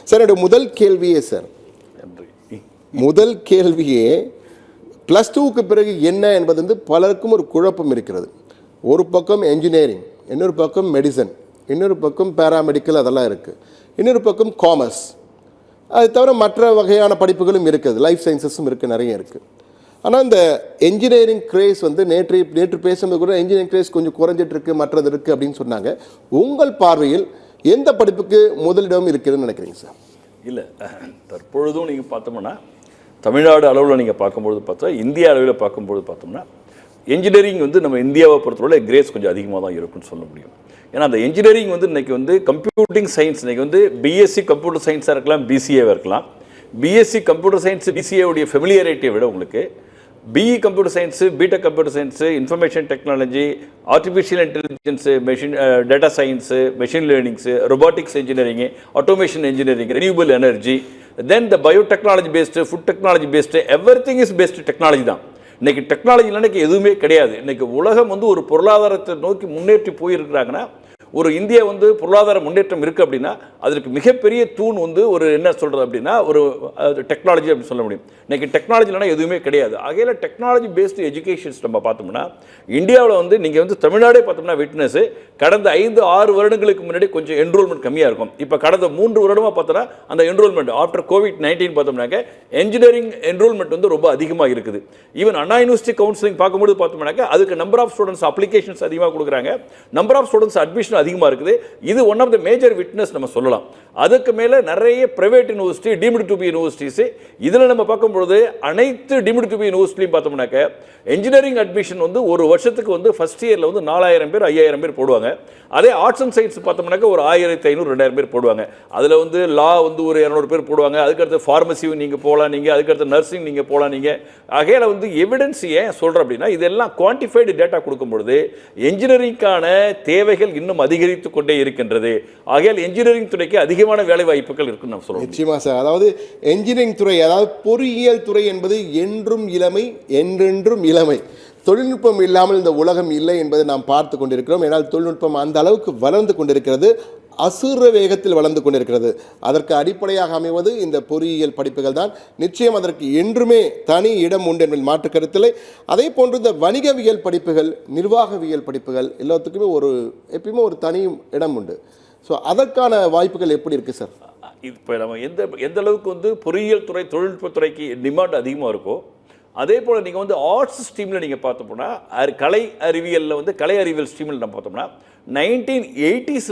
Sir என்னுடைய முதல் கேள்வியே சார், முதல் கேள்வியே +2க்கு பிறகு என்ன என்பது வந்து பலருக்கும் ஒரு குழப்பம் இருக்கிறது. ஒரு பக்கம் என்ஜினியரிங், இன்னொரு பக்கம் மெடிசன், இன்னொரு பக்கம் பேராமெடிக்கல், அதெல்லாம் இருக்குது. இன்னொரு பக்கம் காமர்ஸ், அது தவிர மற்ற வகையான படிப்புகளும் இருக்குது, லைஃப் சயின்சஸும் இருக்குது, நிறைய இருக்குது. ஆனால் இந்த என்ஜினியரிங் கிரேஸ் வந்து நேற்று பேசும்போது கூட என்ஜினியரிங் கிரேஸ் கொஞ்சம் குறைஞ்சிட்டு இருக்குது, மற்றது இருக்குது அப்படின்னு சொன்னாங்க. உங்கள் பார்வையில் எந்த படிப்புக்கு முதலிடம் இருக்குதுன்னு நினைக்கிறீங்க சார்? இல்லை, தற்பொழுதும் நீங்கள் பார்த்தோம்னா தமிழ்நாடு அளவில் நீங்கள் பார்க்கும்பொழுது பார்த்தா, இந்தியா அளவில் பார்க்கும்பொழுது பார்த்தோம்னா என்ஜினியரிங் வந்து நம்ம இந்தியாவை பொறுத்தவரை கிரேஸ் கொஞ்சம் அதிகமாக தான் இருக்குன்னு சொல்ல முடியும். ஏன்னா அந்த என்ஜினியரிங் வந்து இன்றைக்கி வந்து கம்ப்யூட்டிங் சயின்ஸ், இன்றைக்கி வந்து பிஎஸ்சி கம்ப்யூட்டர் சயின்ஸாக இருக்கலாம், பிசிஏவாக இருக்கலாம். பிஎஸ்சி கம்ப்யூட்டர் சயின்ஸ் பிசிஏவுடைய ஃபெமிலியரிட்டியை விட உங்களுக்கு BE computer science, BTech computer science, information technology, artificial intelligence, data science, machine learnings, robotics engineering, automation engineering, renewable energy, then the biotechnology based, food technology based, everything is based technology தான். இன்றைக்கி technology இல்லைன்னா எதுவுமே கிடையாது. இன்றைக்கி உலகம் வந்து ஒரு பொருளாதாரத்தை நோக்கி முன்னேற்றி போயிருக்கிறாங்கன்னா, ஒரு இந்தியா வந்து பொருளாதார முன்னேற்றம் இருக்குது அப்படின்னா அதற்கு மிகப்பெரிய தூண் வந்து ஒரு என்ன சொல்கிறது அப்படின்னா ஒரு டெக்னாலஜி அப்படின்னு சொல்ல முடியும். இன்றைக்கி டெக்னாலஜி இல்லைனா எதுவுமே கிடையாது. ஆகையில் டெக்னாலஜி பேஸ்டு எஜுகேஷன்ஸ் நம்ம பார்த்தோம்னா இந்தியாவில் வந்து நீங்கள் வந்து தமிழ்நாடே பார்த்தோம்னா விட்னஸ் கடந்த 5-6 வருடங்களுக்கு முன்னாடி கொஞ்சம் என்ரோல்மெண்ட் கம்மியாக இருக்கும். இப்போ கடந்த 3 வருடமாக பார்த்தோன்னா அந்த என்ரோல்மெண்ட் ஆஃப்டர் COVID-19 பார்த்தோம்னாக்க என்ஜினியரிங் என்ரோல்மெண்ட் வந்து ரொம்ப அதிகமாக இருக்குது. ஈவன் அண்ணா யூனிவர்சிட்டி கவுன்சிலிங் பார்க்கும்போது பார்த்தோம்னாக்க அதுக்கு நம்பர் ஆஃப் ஸ்டூடெண்ட்ஸ் அப்ளிகேஷன்ஸ் அதிகமாக கொடுக்குறாங்க, நம்பர் ஆஃப் ஸ்டூடெண்ட்ஸ் அட்மிஷன் அதிகமாக இருக்குது. இது one of the major witness நம்ம சொல்லலாம். அதுக்கு மேலே நிறைய private university, deemed to be universities, இதில் நம்ம பார்க்கும்பொழுது அனைத்து டீம்டு டு பி யூனிவர்சிட்டியும் பார்த்தோம்னாக்க என்ஜினியரிங் அட்மிஷன் வந்து ஒரு வருஷத்துக்கு வந்து ஃபர்ஸ்ட் இயரில் வந்து 4000 பேர் 5000 பேர் போடுவாங்க. அதே ஆர்ட்ஸ் அண்ட் சயின்ஸ் பார்த்தோம்னாக்க ஒரு 1500-2000 பேர் போடுவாங்க. அதில் வந்து லா வந்து ஒரு 200 பேர் போடுவாங்க. அதுக்கடுத்து ஃபார்மசியும் நீங்கள் போகலாம், நீங்கள் அதுக்கடுத்து நர்சிங் நீங்கள் போகலாம். நீங்கள் ஆகையில் வந்து எவிடன்ஸ் ஏன் சொல்கிறேன் அப்படின்னா இதெல்லாம் குவான்டிஃபைடு டேட்டா கொடுக்கும்பொழுது என்ஜினியரிங்கான தேவைகள் இன்னும் அதிகரித்து கொண்டே இருக்கின்றது. ஆகையால் என்ஜினியரிங் துறைக்கு அதிகமான வேலை வாய்ப்புகள் இருக்குன்னு நம்ம சொல்லுவோம். நிச்சயமா சார். அதாவது என்ஜினியரிங் துறை, அதாவது பொறியியல் துறை என்பது என்றும் இளமை, என்றென்றும் இளமை. தொழில்நுட்பம் இல்லாமல் இந்த உலகம் இல்லை என்பதை நாம் பார்த்து கொண்டிருக்கிறோம். ஏன்னால் தொழில்நுட்பம் அந்த அளவுக்கு வளர்ந்து கொண்டிருக்கிறது, அசுர வேகத்தில் வளர்ந்து கொண்டிருக்கிறது. அதற்கு அடிப்படையாக அமைவது இந்த பொறியியல் படிப்புகள் தான். நிச்சயம் அதற்கு என்றுமே தனி இடம் உண்டு என்பதில் மாற்று கருத்தில்லை. அதே போன்று இந்த வணிகவியல் படிப்புகள், நிர்வாகவியல் படிப்புகள் எல்லாத்துக்குமே எப்பயுமே ஒரு தனி இடம் உண்டு. ஸோ அதற்கான வாய்ப்புகள் எப்படி இருக்குது சார்? இப்போ நம்ம எந்த அளவுக்கு வந்து பொறியியல் துறை, தொழில்நுட்பத்துறைக்கு டிமாண்ட் அதிகமாக இருக்கோ அதே போல் நீங்கள் வந்து ஆர்ட்ஸ் ஸ்ட்ரீமில் நீங்கள் பார்த்தோம்னா கலை அறிவியலில் வந்து கலை அறிவியல் ஸ்ட்ரீமில் நம்ம பார்த்தோம்னா 1980s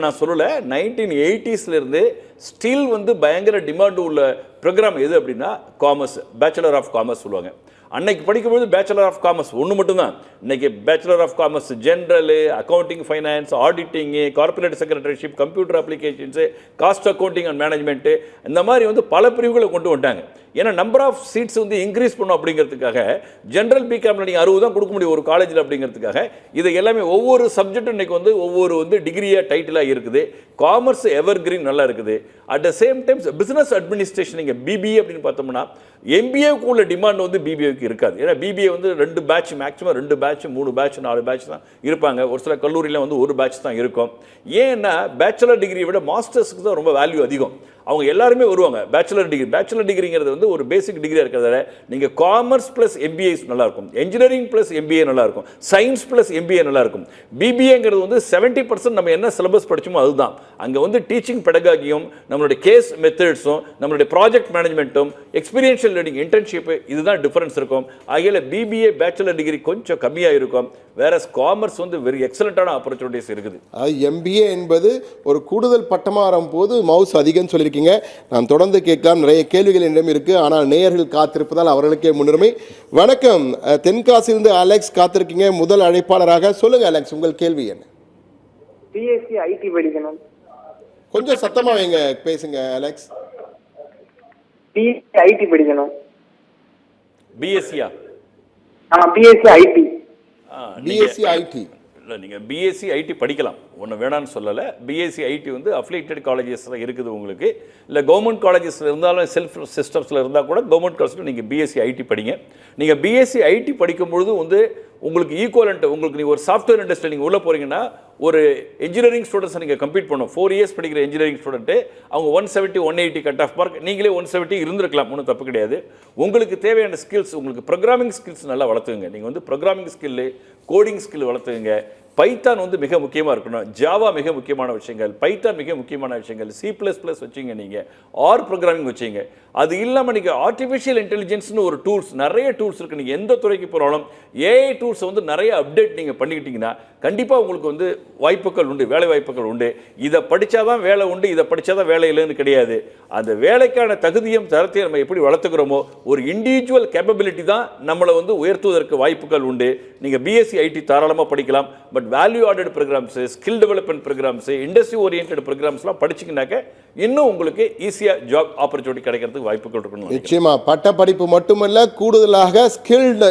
நான் சொல்லலை, 1980s ஸ்டில் வந்து பயங்கர டிமாண்டு உள்ள ப்ரோக்ராம் எது அப்படின்னா காமர்ஸ், பேச்சுலர் ஆஃப் காமர்ஸ் சொல்லுவாங்க. அன்னைக்கு படிக்கும்போது பேச்சுலர் ஆஃப் காமர்ஸ் ஒன்று மட்டும்தான். இன்றைக்கி bachelor of commerce general, accounting, finance, auditing, corporate secretaryship, computer applications, cost accounting and management, இந்த மாதிரி வந்து பல பிரிவுகளை கொண்டு வந்துட்டாங்க. ஏன்னா நம்பர் ஆஃப் சீட்ஸ் வந்து இன்க்ரீஸ் பண்ணும் அப்படிங்கிறதுக்காக ஜென்ரல் பிகாமில் நீங்கள் 60 தான் கொடுக்க முடியும் ஒரு காலேஜில் அப்படிங்கிறதுக்காக இது எல்லாமே ஒவ்வொரு சப்ஜெக்டும் இன்றைக்கி வந்து ஒவ்வொரு வந்து டிகிரியாக டைட்டிலாக இருக்குது. காமர்ஸ் எவர் கிரீன் நல்லா இருக்குது. At the same times business administration நீங்கள் பிபிஏ அப்படின்னு பார்த்தோம்னா எம்பிஏவுக்கு உள்ள டிமாண்ட் வந்து பிபிஏவுக்கு இருக்காது. ஏன்னா பிபிஏ வந்து 2 batch, maximum 2 batch, 3 batch, 4 batch தான் இருப்பாங்க. ஒரு சில கல்லூரியில் வந்து 1 பேட்ச் தான் இருக்கும். ஏன்னா பேச்சுலர் டிகிரியை விட மாஸ்டர்ஸுக்கு தான் ரொம்ப வேல்யூ அதிகம். அவங்க எல்லாருமே வருவாங்க. பேச்சுலர் டிகிரிங்கிறது வந்து ஒரு பேசிக் டிகிரியாக இருக்கிறதால நீங்கள் காமர்ஸ் ப்ளஸ் எம்பிஏ நல்லாயிருக்கும், என்ஜினியரிங் ப்ளஸ் எம்பிஏ நல்லாயிருக்கும், சயின்ஸ் ப்ளஸ் எம்பிஏ நல்லாயிருக்கும். பிபிஏங்கிறது வந்து 70% நம்ம என்ன சிலபஸ் படித்தோமோ அதுதான். அங்கே வந்து டீச்சிங் பெடகாகியும், நம்மளுடைய கேஸ் மெத்தட்ஸும், நம்மளுடைய ப்ராஜெக்ட் மேனேஜ்மெண்ட்டும், எக்ஸ்பீரியன்ஷியல் லேர்னிங், இன்டர்ன்ஷிப்பு, இதுதான் டிஃபரன்ஸ் இருக்கும். ஆகையில் பிபிஏ பேச்சுலர் டிகிரி கொஞ்சம் கம்மியாக இருக்கும். வேற காமர்ஸ் வந்து வெரி எக்ஸலண்ட்டான ஆப்பர்ச்சுனிட்டிஸ் இருக்குது. அது எம்பிஏ என்பது ஒரு கூடுதல் பட்டமாறும் போது மவுஸ் அதிகம்னு சொல்லியிருக்கீங்க. நாம் தொடர்ந்து கேட்கலாம், நிறைய கேள்விகள் என்னிடம் இருக்குது. ஆனால் நேயர்கள் காத்திருப்பதால் அவர்களுக்கே முன்னுரிமை. வணக்கம், தென்காசியிலிருந்து அலெக்ஸ் காத்திருக்கீங்க முதல் அழைப்பாளராக. சொல்லுங்க அலெக்ஸ், உங்கள் கேள்வி என்ன? பிஎஸ்சி ஐடி படிக்கணும். கொஞ்சம் சத்தமா வைங்க, பேசுங்க அலெக்ஸ். பிஎஸ்சி ஐடி படிக்கணும். பிஎஸ்சியா? BSc IT. பிஎஸ்சி ஐடி இல்லை, நீங்கள் பிஎஸ்சி ஐடி படிக்கலாம், ஒன்று வேணான்னு சொல்லலை. பிஎஸ்சி ஐடி வந்து அஃபிலியேட்டட் காலேஜஸில் இருக்குது உங்களுக்கு. இல்லை கவர்மெண்ட் காலேஜஸில் இருந்தாலும் செல்ஃப் சிஸ்டம்ஸில் இருந்தால் கூட கவர்மெண்ட் காலேஜில் நீங்கள் பிஎஸ்சி ஐடி படிங்க. நீங்கள் பிஎஸ்சி ஐடி படிக்கும்பொழுது வந்து உங்களுக்கு ஈக்குவலண்ட் உங்களுக்கு நீங்கள் ஒரு சாஃப்ட்வேர் இண்டஸ்ட்ரி நீங்கள் உள்ளே போகிறீங்கன்னா ஒரு இன்ஜினியரிங் ஸ்டூடெண்ட்ஸ் நீங்கள் கம்ப்ளீட் பண்ணணும். 4 இயர்ஸ் படிக்கிற இன்ஜினியரிங் ஸ்டூடெண்ட்டு அவங்க 170 180 கட் ஆஃப் மார்க், நீங்களே 170 இருந்திருக்கலாம், ஒன்றும் தப்பு கிடையாது. உங்களுக்கு தேவையான ஸ்கில்ஸ், உங்களுக்கு ப்ரோக்ராமிங் ஸ்கில்ஸ் நல்லா வளர்த்துங்க. நீங்கள் வந்து ப்ரோக்ராமிங் ஸ்கில்லு, கோடிங் ஸ்கில் வளர்த்துங்க. பைத்தான் வந்து மிக முக்கியமாக இருக்கணும். ஜாவா மிக முக்கியமான விஷயங்கள், பைத்தான் மிக முக்கியமான விஷயங்கள், C++ வச்சுங்க, நீங்கள் ஆர் ப்ரோக்ராமிங் வச்சுங்க. அது இல்லாமல் நீங்கள் ஆர்டிஃபிஷியல் இன்டெலிஜென்ஸ்னு ஒரு டூல்ஸ், நிறைய டூல்ஸ் இருக்குது. நீங்கள் எந்த துறைக்கு போனாலும் ஏஐ டூல்ஸை வந்து நிறைய அப்டேட் நீங்கள் பண்ணிக்கிட்டீங்கன்னா கண்டிப்பாக உங்களுக்கு வந்து வாய்ப்புகள் உண்டு, வேலை வாய்ப்புகள் உண்டு. இதை படித்தாதான் வேலை உண்டு, இதை படித்தாதான் வேலை இல்லைன்னு கிடையாது. அந்த வேலைக்கான தகுதியும் தரத்தையும் நம்ம எப்படி வளர்த்துக்கிறோமோ ஒரு இண்டிவிஜுவல் கேப்பபிலிட்டி தான் நம்மளை வந்து உயர்த்துவதற்கு வாய்ப்புகள் உண்டு. நீங்கள் பிஎஸ்சி ஐடி தாராளமாக படிக்கலாம். But value added programmes, skill development programmes, industry orient ப்ரோக்ராம்ஸ்லாம் படிச்சிங்கனாக்க இன்னும் உங்களுக்கு ஈஸியாக ஜாப் ஆப்பர்ச்சுனிட்டி கிடைக்கிறதுக்கு வாய்ப்புகள் இருக்கணும். நிச்சயமா பட்ட படிப்பு மட்டுமல்ல, கூடுதலாக ஸ்கில்டு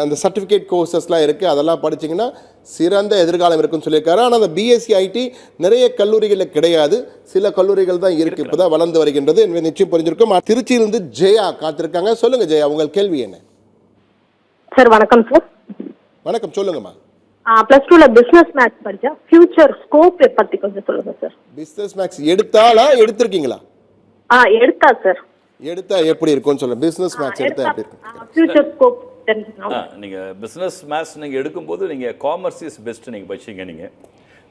அந்த சர்டிஃபிகேட் கோர்சஸ்லாம் இருக்குது, அதெல்லாம் படிச்சிங்கன்னா சிறந்த எதிர்காலம் இருக்குன்னு சொல்லியிருக்காரு. ஆனால் அந்த பிஎஸ்சி ஐடி நிறைய கல்லூரிகளில் கிடையாது, சில கல்லூரிகள் தான் இருக்குது, இப்போ தான் வளர்ந்து வருகின்றது என்பதை நிச்சயம் புரிஞ்சிருக்கும். திருச்சியிலிருந்து ஜெயா காத்திருக்காங்க. சொல்லுங்கள் ஜெயா, உங்கள் கேள்வி என்ன? சார் வணக்கம் சார். வணக்கம், சொல்லுங்கம்மா. +2ல பிசினஸ் மேத்ஸ் படிச்சா ஃபியூச்சர் ஸ்கோப் பத்தி கொஞ்சம் சொல்லுங்க சார். பிசினஸ் மேத்ஸ் எடுத்தாலா எடுத்திருக்கீங்களா? எடுத்தா சார். எடுத்தா எப்படி இருக்கும்னு சொல்லுங்க. பிசினஸ் மேத்ஸ் எடுத்தா எப்படி இருக்கும்? ஃபியூச்சர் ஸ்கோப் தெரிஞ்சுக்கணும். நீங்கள் பிஸ்னஸ் மேத்ஸ் நீங்கள் எடுக்கும்போது நீங்கள் காமர்ஸ் இஸ் பெஸ்ட் நீங்கள் படிச்சிங்க. நீங்கள்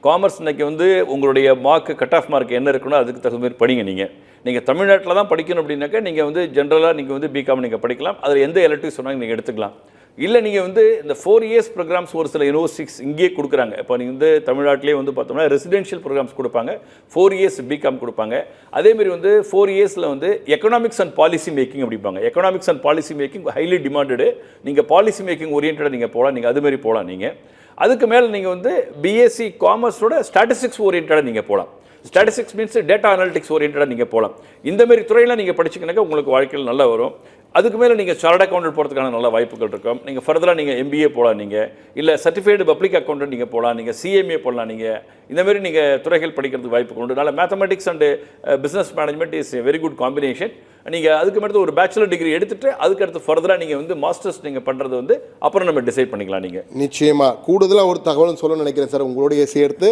காமர்ஸ் இன்றைக்கி வந்து உங்களுடைய மார்க் கட் ஆஃப் மார்க் என்ன இருக்குன்னா அதுக்கு தகுந்த மாதிரி படிங்க. நீங்கள் தமிழ்நாட்டில் தான் படிக்கணும் அப்படின்னாக்கா நீங்கள் வந்து ஜென்ரலாக நீங்கள் வந்து பிகாம் நீங்கள் படிக்கலாம். அதில் எந்த எலக்ட்ரிக் சொன்னாங்க நீங்கள் எடுத்துக்கலாம். இல்லை நீங்கள் வந்து இந்த 4 இயர்ஸ் ப்ரோக்ராம்ஸ் ஒரு சில யூனிவர்சிட்டிஸ் இங்கேயே கொடுக்குறாங்க. இப்போ நீங்கள் வந்து தமிழ்நாட்டிலே வந்து பார்த்தோம்னா ரெசிடென்ஷியல் ப்ரோக்ராம்ஸ் கொடுப்பாங்க, 4 இயர்ஸ் பிகாம் கொடுப்பாங்க. அதேமாரி வந்து 4 இயர்ஸில் வந்து எக்கனாமிக்ஸ் அண்ட் பாலிசி மேக்கிங் அப்படிப்பாங்க. Economics and policy making highly demanded. நீங்கள் பாலிசி மேக்கிங் ஓரியன்டாக நீங்கள் போகலாம், நீங்கள் அதுமாரி போகலாம். நீங்கள் அதுக்கு மேலே நீங்கள் வந்து பிஎஸ்சி காமர்ஸோட ஸ்டாட்டிஸ்டிக்ஸ் ஓரியன்டாக நீங்கள் போகலாம். ஸ்டாட்டிஸ்டிக்ஸ் மீன்ஸ் டேட்டா அனாலிட்டிக்ஸ் ஓரியன்டாக நீங்கள் போகலாம். இந்தமாரி துறையெல்லாம் நீங்கள் படிச்சிங்கனாக்கா உங்களுக்கு வாழ்க்கையில் நல்லா வரும். அதுக்கு மேலே நீங்கள் சார்ட் அக்கௌண்டன்ட் போகிறதுக்கான நல்ல வாய்ப்புகள் இருக்கும். நீங்கள் ஃபர்தராக நீங்கள் MBA போகலாம், நீங்கள் இல்லை சர்டிஃபைடு பப்ளிக் அக்கௌண்டன்ட் நீங்கள் போகலாம், நீங்கள் CMA போடலாம். நீங்கள் இந்தமாரி நீங்கள் துறைகள் படிக்கிறதுக்கு வாய்ப்புகள் உண்டு. அதனால் mathematics and business management is a very good combination. நீங்கள் அதுக்கு மேலே ஒரு பேச்சுலர் டிகிரி எடுத்துகிட்டு அதுக்கடுத்து ஃபர்தராக நீங்கள் வந்து மாஸ்டர்ஸ் நீங்கள் பண்ணுறது வந்து அப்புறம் நம்ம டிசைட் பண்ணிக்கலாம். நீங்கள் நிச்சயமாக கூடுதலாக ஒரு தகவலும் சொல்ல நினைக்கிறேன் சார். உங்களுடைய சேர்த்து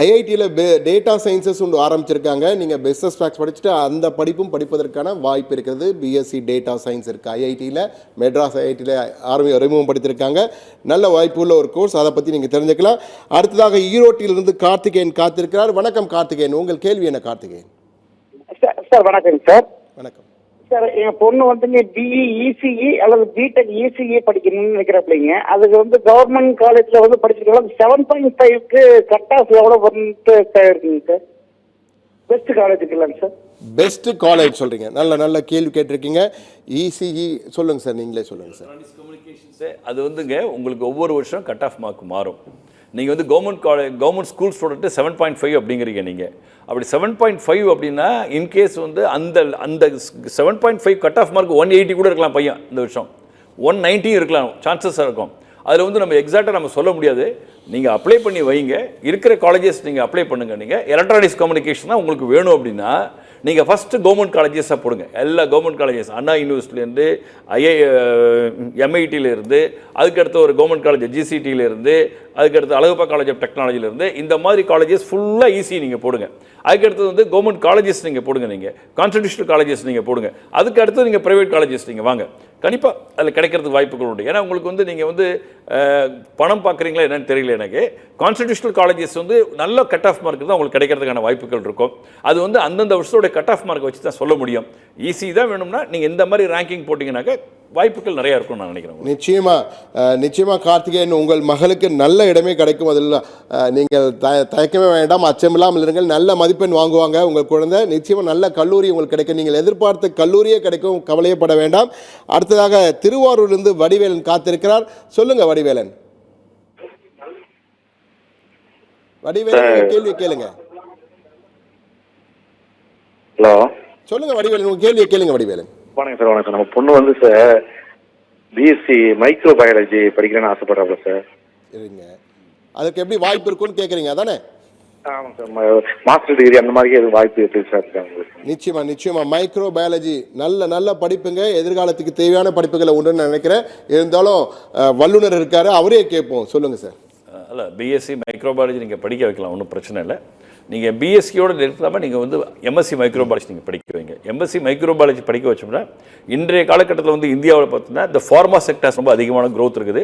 IITயில் டேட்டா சயின்சஸ் ஒன்று ஆரம்பிச்சிருக்காங்க. நீங்கள் பிஸ்னஸ் மேத்ஸ் படிச்சுட்டு அந்த படிப்பும் படிப்பதற்கான வாய்ப்பு இருக்கிறது. BSc டேட்டா சயின்ஸ் இருக்குது IITயில், மெட்ராஸ் IITயில் அறிமுகப்படுத்தியிருக்காங்க. நல்ல வாய்ப்பு உள்ள ஒரு கோர்ஸ், அதை பற்றி நீங்கள் தெரிஞ்சுக்கலாம். அடுத்ததாக ஈரோட்டிலிருந்து கார்த்திகேயன் காத்திருக்கிறார். வணக்கம் கார்த்திகேயன், உங்கள் கேள்வி என்ன கார்த்திகேயன்? சார் வணக்கம் சார். வணக்கம் சார், என் பொண்ணு வந்துங்க BE ECE அல்லது பிடெக் ECE படிக்கணும்னு நினைக்கிறப்பீங்க. அதுக்கு வந்து கவர்மெண்ட் காலேஜில் வந்து படிச்சிருக்கலாம். 7.5க்கு கட் ஆஃப் எவ்வளோ வந்துட்டு இருக்குங்க சார்? பெஸ்ட் காலேஜுக்கு இல்லைங்க சார். பெஸ்ட் காலேஜ் சொல்கிறீங்க, நல்ல கேள்வி கேட்டிருக்கீங்க. ECE சொல்லுங்கள் சார், நீங்களே சொல்லுங்கள் சார். கம்யூனிகேஷன்ஸு அது வந்துங்க உங்களுக்கு ஒவ்வொரு வருஷம் கட் ஆஃப் மார்க் மாறும். நீங்கள் வந்து கவர்மெண்ட் ஸ்கூல் ஸ்டூடெண்ட்டு 7.5 அப்படிங்கிறீங்க. நீங்கள் அப்படி 7.5 அப்படின்னா இன்கேஸ் வந்து அந்த 7.5 கட் ஆஃப் மார்க் 180 கூட இருக்கலாம் பையன், இந்த வருஷம் 190 இருக்கலாம், சான்சஸ் இருக்கும். அதில் வந்து நம்ம எக்ஸாக்டாக நம்ம சொல்ல முடியாது. நீங்கள் அப்ளை பண்ணி வைங்க, இருக்கிற காலேஜஸ் நீங்கள் அப்ளை பண்ணுங்கள். நீங்கள் எலக்ட்ரானிக்ஸ் கம்யூனிகேஷன் தான் உங்களுக்கு வேணும் அப்படின்னா நீங்கள் ஃபஸ்ட்டு கவர்மெண்ட் காலேஜஸாக போடுங்க. எல்லா கவர்மெண்ட் காலேஜஸ், அண்ணா யூனிவர்சிட்டிலேருந்து MITலேருந்து, அதுக்கடுத்து ஒரு கவர்மெண்ட் காலேஜ் GCTலேருந்து, அதுக்கடுத்து அழகப்பா காலேஜ் ஆஃப் டெக்னாலஜிலேருந்து, இந்த மாதிரி காலேஜஸ் ஃபுல்லாக ஈஸி நீங்கள் போடுங்க. அதுக்கடுத்து வந்து கவர்மெண்ட் காலேஜஸ் நீங்கள் போடுங்க, நீங்கள் கான்ஸ்டிடியூஷனல் காலேஜஸ் நீங்கள் போடுங்க. அதுக்கு அடுத்து நீங்கள் ப்ரைவேட் காலேஜஸ் நீங்கள் வாங்க, கண்டிப்பாக அதில் கிடைக்கிறதுக்கு வாய்ப்புகள் உண்டு. ஏன்னா உங்களுக்கு வந்து நீங்கள் வந்து பணம் பார்க்குறீங்களா என்னன்னு தெரியல எனக்கு. கான்ஸ்டிடியூஷனல் காலேஜஸ் வந்து நல்ல கட் ஆஃப் மார்க் தான் உங்களுக்கு கிடைக்கிறதுக்கான வாய்ப்புகள் இருக்கும். அது வந்து அந்தந்த வருஷத்தோட கட் ஆஃப் மார்க் வச்சு தான் சொல்ல முடியும். ஈஸி தான் வேணும்னா நீங்கள் இந்த மாதிரி ரேங்கிங் போட்டிங்கனாக்க வாய்ப்புகள் நிறையா இருக்கும் நான் நினைக்கிறேன். நிச்சயமாக கார்த்திகேயன், உங்கள் மகளுக்கு நல்ல இடமே கிடைக்கும். அதில் நீங்கள் தயக்கமே வேண்டாம், அச்சமில்லாமல் இருங்கள். நல்ல மதிப்பெண் வாங்குவாங்க உங்கள் குழந்தை. நிச்சயமாக நல்ல கல்லூரி உங்களுக்கு கிடைக்கும். நீங்கள் எதிர்பார்த்த கல்லூரியே கிடைக்கும், கவலையப்பட வேண்டாம். அடுத்ததாக திருவாரூரிலிருந்து வடிவேலன் காத்திருக்கிறார். சொல்லுங்க வடிவேலன். கேள்வி கேளுங்க. ஹலோ, சொல்லுங்க வடிவேலன், உங்க கேள்வியை கேளுங்க வடிவேலன். வணக்கம் சார். வணக்கம். நம்ம பொண்ணு வந்து சார் BSc மைக்ரோ பயாலஜி படிக்கிறேன்னு ஆசைப்படுறாப்ல சார். சரிங்க, அதுக்கு எப்படி வாய்ப்பு இருக்குன்னு கேட்குறீங்க அதானே? ஆமாம் சார், மாஸ்டர் டிகிரி அந்த மாதிரி எதுவும் வாய்ப்பு எப்படி சார் இருக்கு உங்களுக்கு? நிச்சயமா மைக்ரோ பயாலஜி நல்ல படிப்புங்க, எதிர்காலத்துக்கு தேவையான படிப்புகளை உண்டுன்னு நினைக்கிறேன். இருந்தாலும் வல்லுநர் இருக்காரு, அவரே கேட்போம். சொல்லுங்க சார். அல்ல, பிஎஸ்சி மைக்ரோபாலஜி நீங்கள் படிக்க வைக்கலாம், ஒன்றும் பிரச்சனை இல்லை. நீங்கள் பிஎஸ்சியோடு நிறுத்தாமல் நீங்கள் வந்து எம்எஸ்சி மைக்ரோபாலஜி நீங்கள் படிக்க வைங்க. எம்எஸ்சி மைக்ரோபாலஜி படிக்க வச்சோம்னா இன்றைய காலகட்டத்தில் வந்து இந்தியாவில் பார்த்தீங்கன்னா இந்த ஃபார்மா செக்டர்ஸ் ரொம்ப அதிகமான க்ரோத் இருக்குது.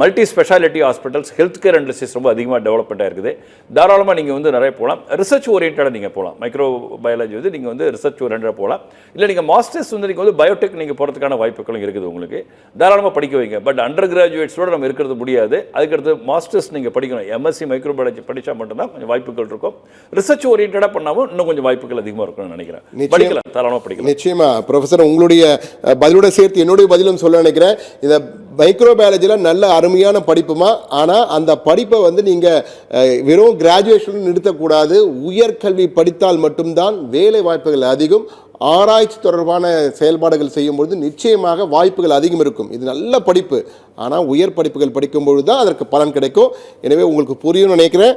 Multi speciality hospitals, health care industries ரொம்ப அதிகமாக டெவலப்மெண்ட்டாக இருக்குது. தாராளமாக நீங்கள் வந்து நிறைய போகலாம். ரிசர்ச் ஓரியன்டாக நீங்கள் போகலாம். மைக்ரோபயாலஜி வந்து நீங்கள் வந்து ரிசர்ச் ஓரியன்டாக போகலாம். இல்லை நீங்கள் மாஸ்டர்ஸ் வந்து நீங்கள் வந்து பயோடெக் நீங்கள் போகிறதுக்கான வாய்ப்புகளும் இருக்குது உங்களுக்கு. தாராளமாக படிக்க வைங்க. பட் அண்டர் கிராஜுவேட்ஸோடு நம்ம இருக்கிறது முடியாது. அதுக்கடுத்து மாஸ்டர்ஸ் நீங்கள் படிக்கணும். எம்எஸ்சி மைக்ரோபயாலஜி படித்தா மட்டும்தான் கொஞ்சம் வாய்ப்புகள் இருக்கும். ரிசர்ச் ஓரியன்டாக பண்ணாமல் இன்னும் கொஞ்சம் வாய்ப்புகள் அதிகமாக இருக்கும்னு நினைக்கிறேன். படிக்கலாம், தாராளமாக படிக்கலாம். நிச்சயமா ப்ரொஃபஸர், உங்களுடைய பதிலோட சேர்த்து என்னுடைய பதிலும் சொல்ல நினைக்கிறேன். இந்த மைக்ரோபயாலஜியில் நல்ல அருமையான படிப்புமா, ஆனால் அந்த படிப்பை வந்து நீங்கள் வெறும் கிராஜுவேஷன் நிறுத்தக்கூடாது. உயர்கல்வி படித்தால் மட்டும்தான் வேலை வாய்ப்புகள் அதிகம். ஆராய்ச்சி தொடர்பான செயல்பாடுகள் செய்யும்பொழுது நிச்சயமாக வாய்ப்புகள் அதிகம் இருக்கும். இது நல்ல படிப்பு, ஆனால் உயர் படிப்புகள் படிக்கும்பொழுது தான் அதற்கு பலன் கிடைக்கும். எனவே உங்களுக்கு புரியும்னு நினைக்கிறேன்.